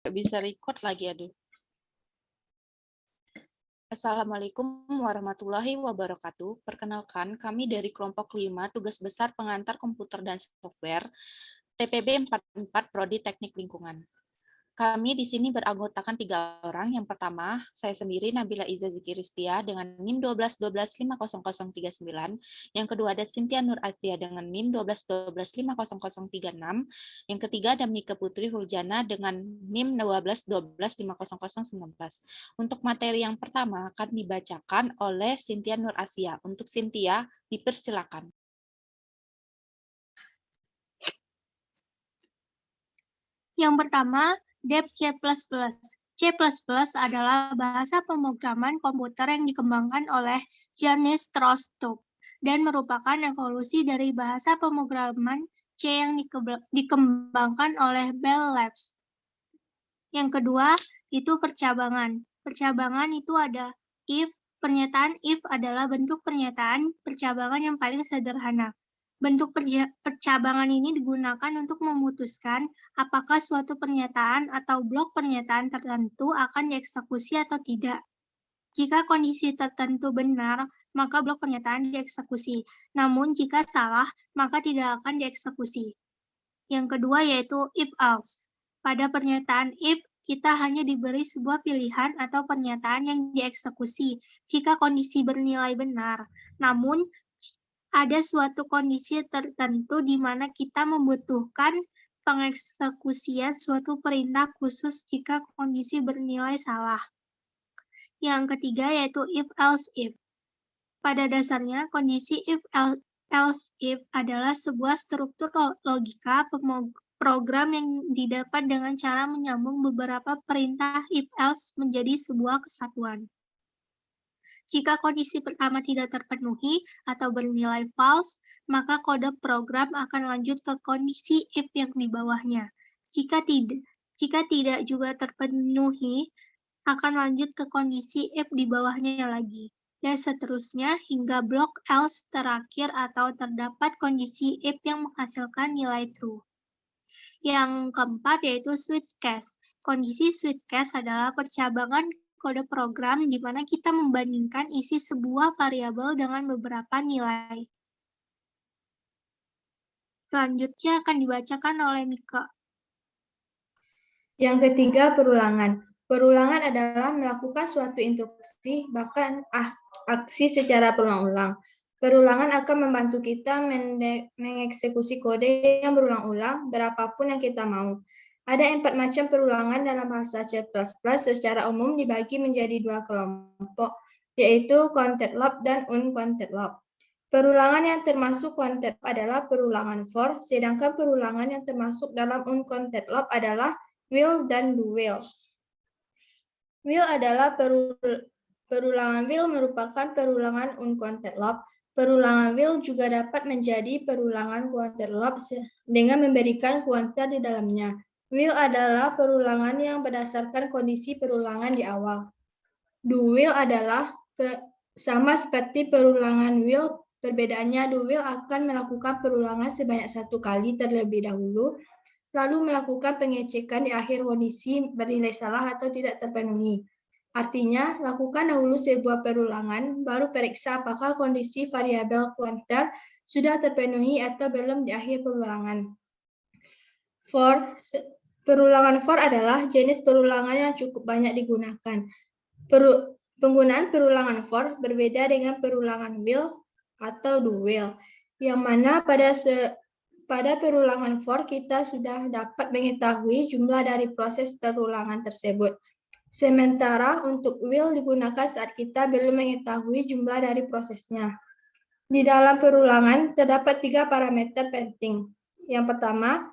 Nggak bisa record lagi, aduh. Assalamualaikum warahmatullahi wabarakatuh. Perkenalkan, kami dari kelompok 5 tugas besar pengantar komputer dan software TPB 44 Prodi Teknik Lingkungan. Kami di sini beranggotakan 3 orang. Yang pertama, saya sendiri Nabila Iza Zikiristia dengan NIM 1212500039. Yang kedua ada Cynthia Nur Asia dengan NIM 12125036. Yang ketiga ada Mika Putri Huljana dengan NIM 12125019. Untuk materi yang pertama akan dibacakan oleh Cynthia Nur Asia. Untuk Cynthia, dipersilakan. Yang pertama, Dep C++. C++ adalah bahasa pemrograman komputer yang dikembangkan oleh Janis Rostock dan merupakan evolusi dari bahasa pemrograman C yang dikembangkan oleh Bell Labs. Yang kedua, itu percabangan. Percabangan itu ada if. Pernyataan if adalah bentuk pernyataan percabangan yang paling sederhana. Bentuk percabangan ini digunakan untuk memutuskan apakah suatu pernyataan atau blok pernyataan tertentu akan dieksekusi atau tidak. Jika kondisi tertentu benar, maka blok pernyataan dieksekusi. Namun jika salah, maka tidak akan dieksekusi. Yang kedua yaitu if-else. Pada pernyataan if, kita hanya diberi sebuah pilihan atau pernyataan yang dieksekusi jika kondisi bernilai benar. Namun, ada suatu kondisi tertentu di mana kita membutuhkan pengeksekusian suatu perintah khusus jika kondisi bernilai salah. Yang ketiga yaitu if-else-if. Pada dasarnya, kondisi if-else-if adalah sebuah struktur logika program yang didapat dengan cara menyambung beberapa perintah if-else menjadi sebuah kesatuan. Jika kondisi pertama tidak terpenuhi atau bernilai false, maka kode program akan lanjut ke kondisi if yang di bawahnya. Jika tidak juga terpenuhi, akan lanjut ke kondisi if di bawahnya lagi. Dan seterusnya hingga blok else terakhir atau terdapat kondisi if yang menghasilkan nilai true. Yang keempat yaitu switch case. Kondisi switch case adalah percabangan kode program di mana kita membandingkan isi sebuah variabel dengan beberapa nilai. Selanjutnya akan dibacakan oleh Mika. Yang ketiga, perulangan. Perulangan adalah melakukan suatu instruksi, bahkan aksi secara berulang-ulang. Perulangan akan membantu kita mengeksekusi kode yang berulang-ulang berapapun yang kita mau. Ada 4 macam perulangan dalam bahasa C++, secara umum dibagi menjadi 2 kelompok, yaitu counted loop dan uncounted loop. Perulangan yang termasuk counted loop adalah perulangan for, sedangkan perulangan yang termasuk dalam uncounted loop adalah will dan do will. Will adalah perulangan will merupakan perulangan uncounted loop. Perulangan will juga dapat menjadi perulangan counted loop dengan memberikan counter di dalamnya. Will adalah perulangan yang berdasarkan kondisi perulangan di awal. Do will adalah sama seperti perulangan will, perbedaannya do will akan melakukan perulangan sebanyak 1 kali terlebih dahulu, lalu melakukan pengecekan di akhir kondisi bernilai salah atau tidak terpenuhi. Artinya, lakukan dahulu sebuah perulangan, baru periksa apakah kondisi variabel counter sudah terpenuhi atau belum di akhir perulangan. Perulangan for adalah jenis perulangan yang cukup banyak digunakan. Penggunaan perulangan for berbeda dengan perulangan will atau do will, yang mana pada perulangan for kita sudah dapat mengetahui jumlah dari proses perulangan tersebut. Sementara untuk will digunakan saat kita belum mengetahui jumlah dari prosesnya. Di dalam perulangan terdapat 3 parameter penting. Yang pertama,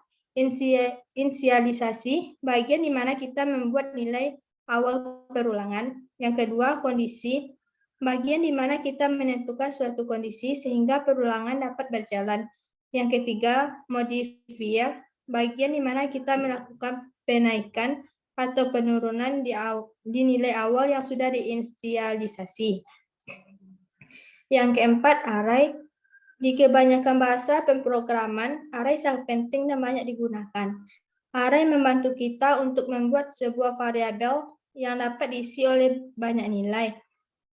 inisialisasi, bagian di mana kita membuat nilai awal perulangan. Yang kedua, kondisi, bagian di mana kita menentukan suatu kondisi sehingga perulangan dapat berjalan. Yang ketiga, modifier, bagian di mana kita melakukan penaikan atau penurunan di nilai awal yang sudah diinisialisasi. Yang keempat, array. Di kebanyakan bahasa pemrograman, array sangat penting dan banyak digunakan. Array membantu kita untuk membuat sebuah variabel yang dapat diisi oleh banyak nilai.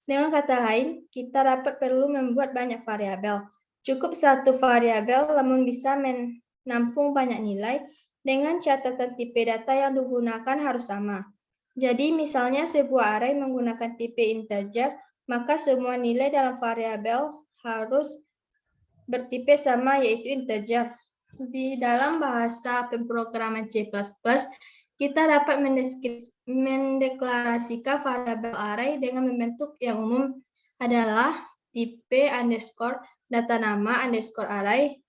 Dengan kata lain, kita dapat perlu membuat banyak variabel. Cukup satu variabel namun bisa menampung banyak nilai dengan catatan tipe data yang digunakan harus sama. Jadi misalnya sebuah array menggunakan tipe integer, maka semua nilai dalam variabel harus bertipe sama yaitu integer. Di dalam bahasa pemrograman C++, kita dapat mendeklarasikan variabel array dengan membentuk yang umum adalah tipe underscore data nama underscore array.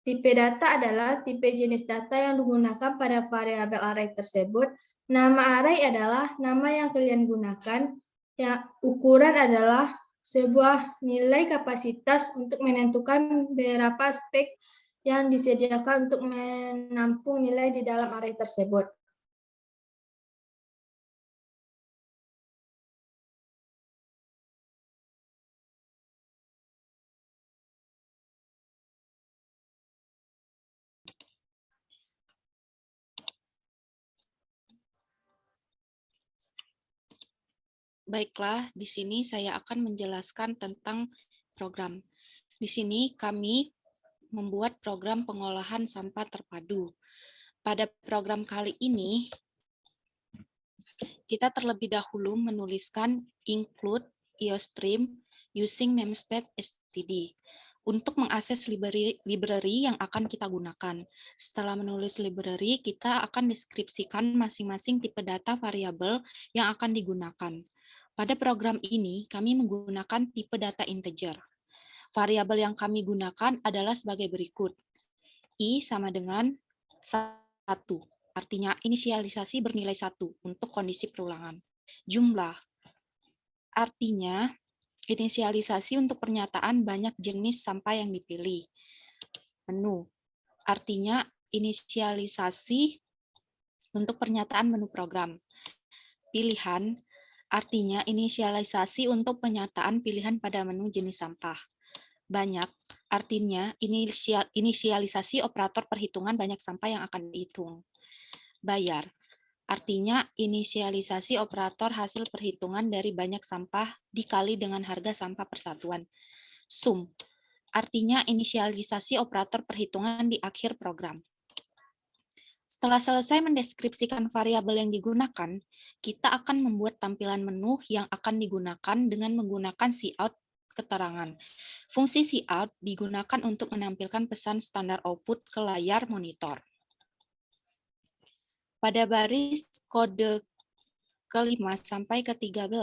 Tipe data adalah tipe jenis data yang digunakan pada variabel array tersebut. Nama array adalah nama yang kalian gunakan. Yang ukuran adalah sebuah nilai kapasitas untuk menentukan berapa aspek yang disediakan untuk menampung nilai di dalam array tersebut. Baiklah, di sini saya akan menjelaskan tentang program. Di sini kami membuat program pengolahan sampah terpadu. Pada program kali ini, kita terlebih dahulu menuliskan include IOStream using namespace std untuk mengakses library yang akan kita gunakan. Setelah menulis library, kita akan deskripsikan masing-masing tipe data variabel yang akan digunakan. Pada program ini, kami menggunakan tipe data integer. Variabel yang kami gunakan adalah sebagai berikut. I sama dengan 1, artinya inisialisasi bernilai 1 untuk kondisi perulangan. Jumlah, artinya inisialisasi untuk pernyataan banyak jenis sampah yang dipilih. Menu, artinya inisialisasi untuk pernyataan menu program. Pilihan, artinya inisialisasi untuk pernyataan pilihan pada menu jenis sampah. Banyak, artinya inisialisasi operator perhitungan banyak sampah yang akan dihitung. Bayar, artinya inisialisasi operator hasil perhitungan dari banyak sampah dikali dengan harga sampah persatuan. Sum, artinya inisialisasi operator perhitungan di akhir program. Setelah selesai mendeskripsikan variabel yang digunakan, kita akan membuat tampilan menu yang akan digunakan dengan menggunakan cout keterangan. Fungsi cout digunakan untuk menampilkan pesan standar output ke layar monitor. Pada baris kode ke-5 sampai ke-13,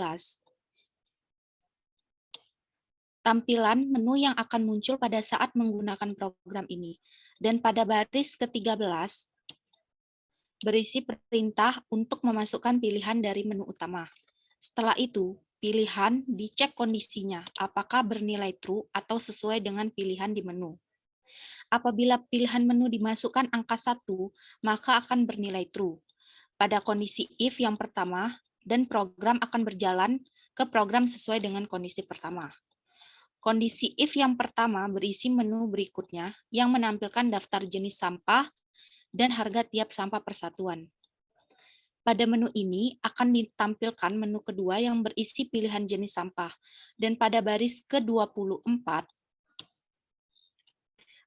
tampilan menu yang akan muncul pada saat menggunakan program ini. Dan pada baris ke-13, berisi perintah untuk memasukkan pilihan dari menu utama. Setelah itu, pilihan dicek kondisinya, apakah bernilai true atau sesuai dengan pilihan di menu. Apabila pilihan menu dimasukkan angka 1, maka akan bernilai true. Pada kondisi if yang pertama, dan program akan berjalan ke program sesuai dengan kondisi pertama. Kondisi if yang pertama berisi menu berikutnya yang menampilkan daftar jenis sampah dan harga tiap sampah persatuan. Pada menu ini akan ditampilkan menu kedua yang berisi pilihan jenis sampah, dan pada baris ke-24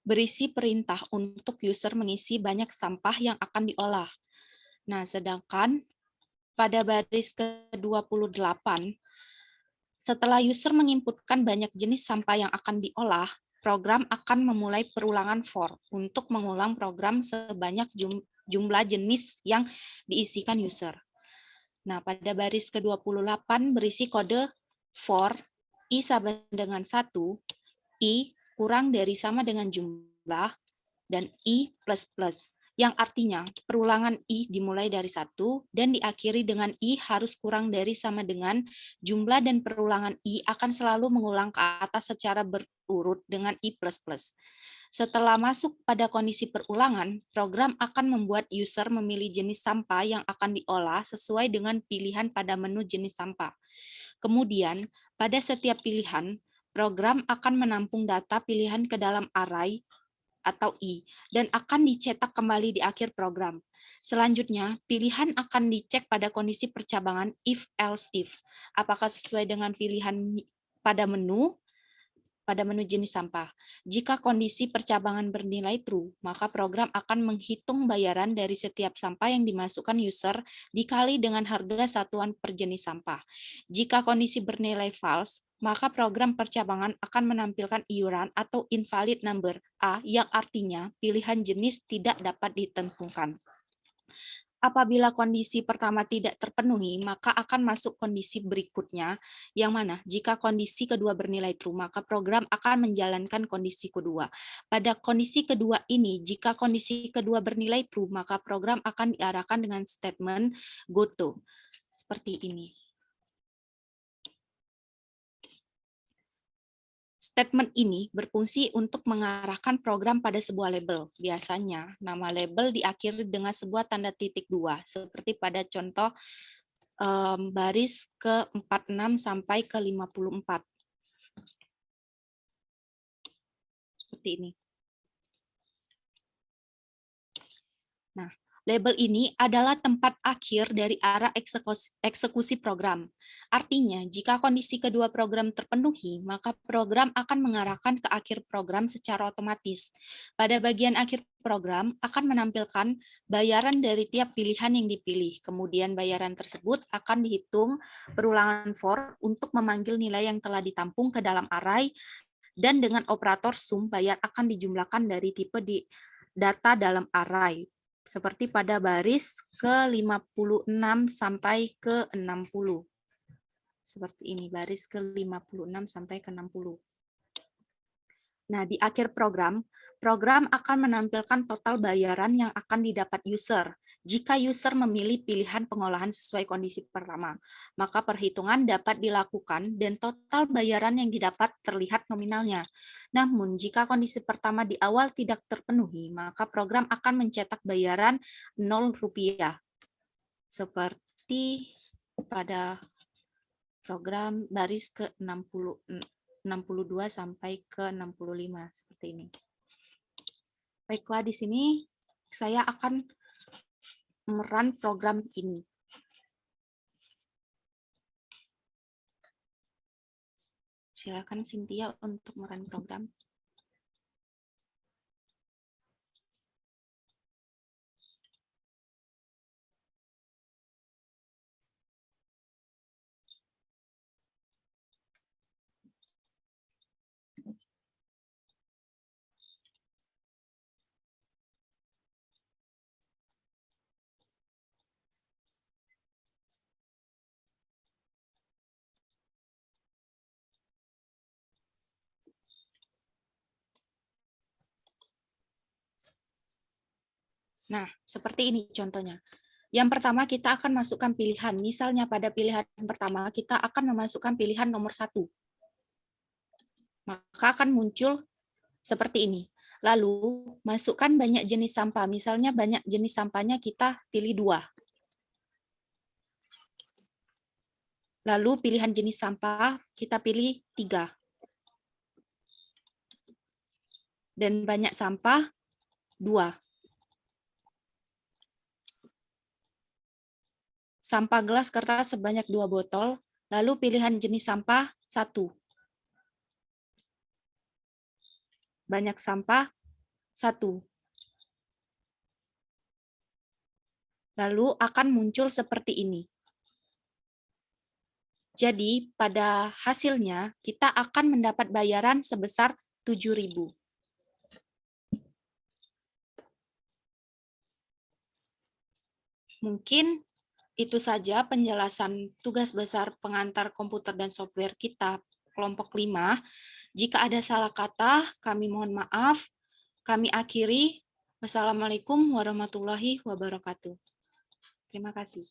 berisi perintah untuk user mengisi banyak sampah yang akan diolah. Nah, sedangkan pada baris ke-28, setelah user menginputkan banyak jenis sampah yang akan diolah, program akan memulai perulangan for untuk mengulang program sebanyak jumlah jenis yang diisikan user. Nah, pada baris ke-28 berisi kode for i sama dengan 1, i kurang dari sama dengan jumlah, dan i plus plus, yang artinya perulangan i dimulai dari 1 dan diakhiri dengan i harus kurang dari sama dengan jumlah, dan perulangan i akan selalu mengulang ke atas secara berurut dengan i plus plus. Setelah masuk pada kondisi perulangan, program akan membuat user memilih jenis sampah yang akan diolah sesuai dengan pilihan pada menu jenis sampah. Kemudian, pada setiap pilihan, program akan menampung data pilihan ke dalam array atau I, dan akan dicetak kembali di akhir program. Selanjutnya, pilihan akan dicek pada kondisi percabangan if, else, if. Apakah sesuai dengan pilihan pada menu jenis sampah. Jika kondisi percabangan bernilai true, maka program akan menghitung bayaran dari setiap sampah yang dimasukkan user dikali dengan harga satuan per jenis sampah. Jika kondisi bernilai false, maka program percabangan akan menampilkan iuran atau invalid number A yang artinya pilihan jenis tidak dapat ditentukan. Apabila kondisi pertama tidak terpenuhi, maka akan masuk kondisi berikutnya, yang mana jika kondisi kedua bernilai true, maka program akan menjalankan kondisi kedua. Pada kondisi kedua ini, jika kondisi kedua bernilai true, maka program akan diarahkan dengan statement go to. Seperti ini. Statement ini berfungsi untuk mengarahkan program pada sebuah label. Biasanya, nama label diakhiri dengan sebuah tanda titik 2, seperti pada contoh baris ke-46 sampai ke-54. Seperti ini. Nah, label ini adalah tempat akhir dari arah eksekusi program. Artinya, jika kondisi kedua program terpenuhi, maka program akan mengarahkan ke akhir program secara otomatis. Pada bagian akhir program akan menampilkan bayaran dari tiap pilihan yang dipilih. Kemudian bayaran tersebut akan dihitung perulangan for untuk memanggil nilai yang telah ditampung ke dalam array, dan dengan operator sum, bayar akan dijumlahkan dari tipe di data dalam array, seperti pada baris ke-56 sampai ke-60. Seperti ini, baris ke-56 sampai ke-60. Nah, di akhir program akan menampilkan total bayaran yang akan didapat user. Jika user memilih pilihan pengolahan sesuai kondisi pertama, maka perhitungan dapat dilakukan dan total bayaran yang didapat terlihat nominalnya. Namun, jika kondisi pertama di awal tidak terpenuhi, maka program akan mencetak bayaran Rp0, seperti pada program baris ke-62 sampai ke-65, seperti ini. Baiklah, di sini saya akan merun program ini. Silakan Cynthia untuk merun program. Nah, seperti ini contohnya. Yang pertama kita akan masukkan pilihan. Misalnya pada pilihan pertama kita akan memasukkan pilihan nomor 1. Maka akan muncul seperti ini. Lalu masukkan banyak jenis sampah. Misalnya banyak jenis sampahnya kita pilih 2. Lalu pilihan jenis sampah kita pilih 3. Dan banyak sampah 2. Sampah gelas kertas sebanyak 2 botol, lalu pilihan jenis sampah 1. Banyak sampah 1. Lalu akan muncul seperti ini. Jadi pada hasilnya kita akan mendapat bayaran sebesar 7.000. Mungkin itu saja penjelasan tugas besar pengantar komputer dan software kita kelompok 5. Jika ada salah kata, kami mohon maaf. Kami akhiri. Wassalamualaikum warahmatullahi wabarakatuh. Terima kasih.